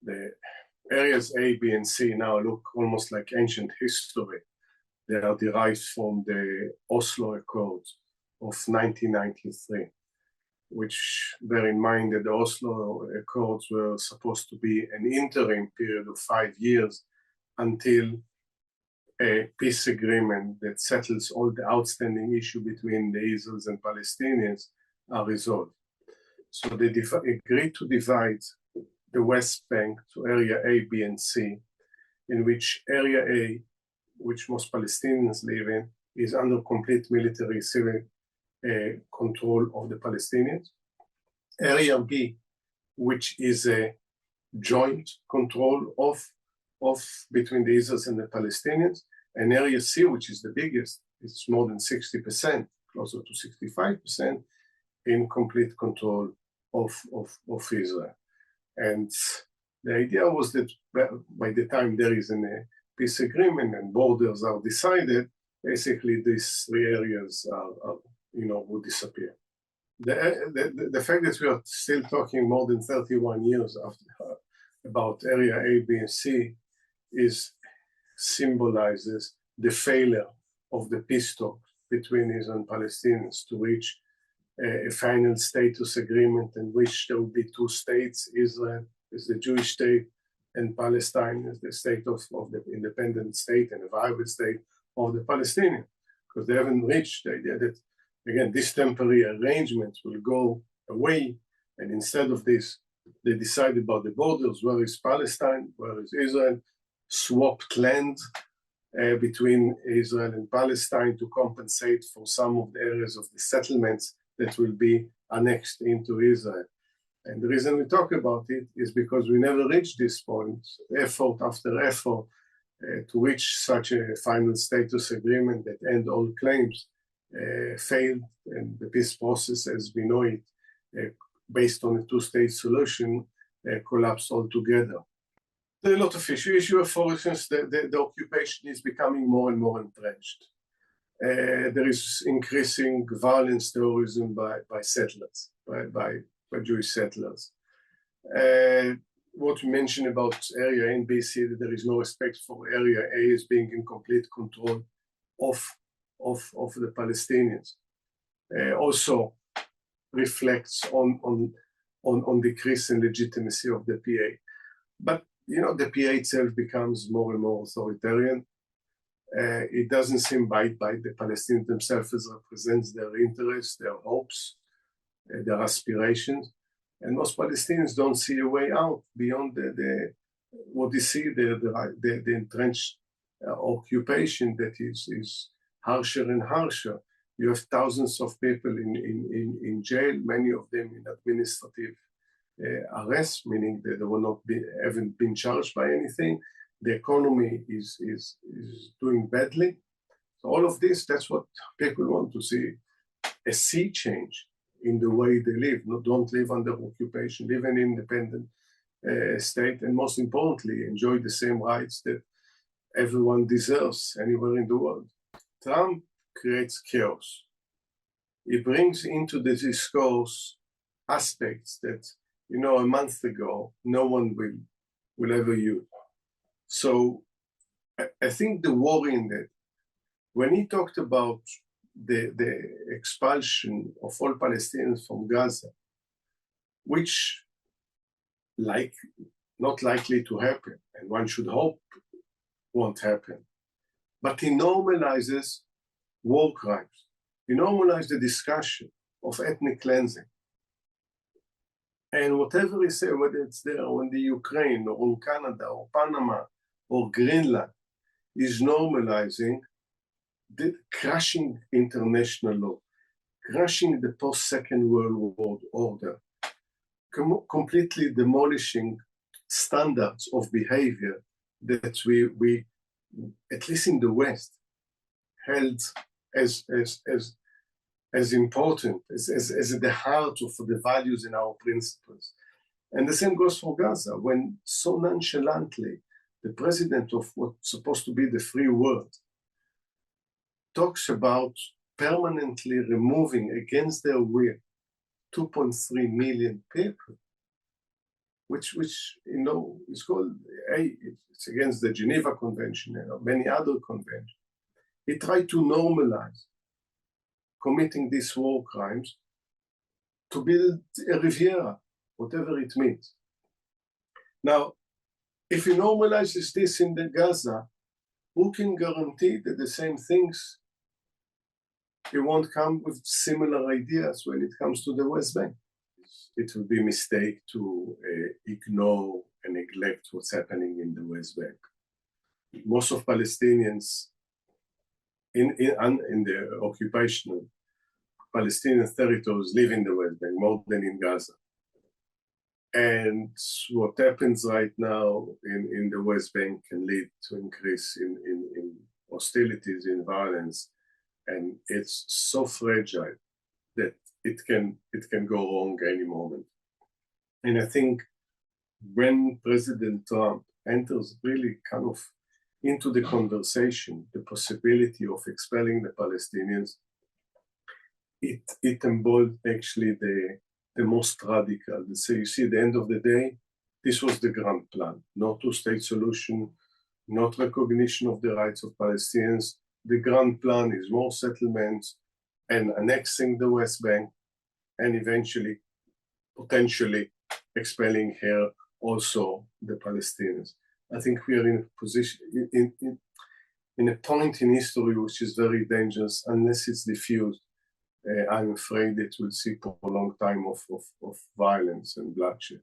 The areas A, B, and C now look almost like ancient history. They are derived from the Oslo Accords of 1993, which bear in mind that the Oslo Accords were supposed to be an interim period of 5 years until a peace agreement that settles all the outstanding issues between the Israelis and Palestinians are resolved. So they agreed to divide the West Bank to area A, B, and C, in which area A, which most Palestinians live in, is under complete military civil control of the Palestinians. Area B, which is a joint control of between the Israelis and the Palestinians, and area C, which is the biggest, it's more than 60%, closer to 65%, in complete control of Israel. And the idea was that by the time there is a peace agreement and borders are decided, basically these three areas would disappear. The fact that we are still talking more than 31 years after about area A, B, and C symbolizes the failure of the peace talks between Israel and Palestinians to reach a final status agreement in which there will be two states, Israel is the Jewish state and Palestine is the state of the independent state and a viable state of the Palestinians, because they haven't reached the idea that, again, this temporary arrangement will go away, and instead of this, they decide about the borders, where is Palestine, where is Israel, swapped land between Israel and Palestine to compensate for some of the areas of the settlements that will be annexed into Israel. And the reason we talk about it is because we never reached this point, effort after effort, to reach such a final status agreement that end all claims failed, and the peace process as we know it, based on a two-state solution, collapsed altogether. There are a lot of issues. For instance, the occupation is becoming more and more entrenched. There is increasing violence, terrorism by settlers, by Jewish settlers. What we mentioned about area A and B, C, that there is no respect for area A as being in complete control of the Palestinians. Also reflects on decrease in legitimacy of the PA. But the PA itself becomes more and more authoritarian. It doesn't seem by the Palestinians themselves as represents their interests, their hopes, their aspirations. And most Palestinians don't see a way out beyond what they see, the entrenched occupation that is harsher and harsher. You have thousands of people in jail, many of them in administrative arrest, meaning that they haven't been charged by anything. The economy is doing badly. So all of this, that's what people want to see, a sea change in the way they live. Don't live under occupation, live in an independent state, and most importantly, enjoy the same rights that everyone deserves anywhere in the world. Trump creates chaos. He brings into the discourse aspects that, a month ago, no one will ever use. So I think the worry in that, when he talked about the expulsion of all Palestinians from Gaza, which not likely to happen, and one should hope won't happen, but he normalizes war crimes. He normalizes the discussion of ethnic cleansing. And whatever he said, whether it's there or in the Ukraine or in Canada or Panama or Greenland, is normalizing the crushing international law, crushing the post-Second World War order, completely demolishing standards of behavior that we at least in the West, held as important, as at the heart of the values in our principles. And the same goes for Gaza, when so nonchalantly the president of what's supposed to be the free world talks about permanently removing against their will 2.3 million people. which is called, it's against the Geneva Convention and many other conventions. He tried to normalize committing these war crimes to build a Riviera, whatever it means. Now, if he normalizes this in the Gaza, who can guarantee that the same things, he won't come with similar ideas when it comes to the West Bank? It would be a mistake to ignore and neglect what's happening in the West Bank. Most of Palestinians in the occupational Palestinian territories live in the West Bank more than in Gaza. And what happens right now in the West Bank can lead to increase in hostilities, in violence, and it's so fragile that it can go wrong any moment. And I think when President Trump enters really kind of into the conversation, the possibility of expelling the Palestinians, it embodied actually the most radical. So you see, at the end of the day, this was the grand plan: no two-state solution, not recognition of the rights of Palestinians. The grand plan is more settlements and annexing the West Bank, and eventually, potentially, expelling here also the Palestinians. I think we are in a position, in a point in history which is very dangerous unless it's diffused. I'm afraid that we'll see for a long time of violence and bloodshed.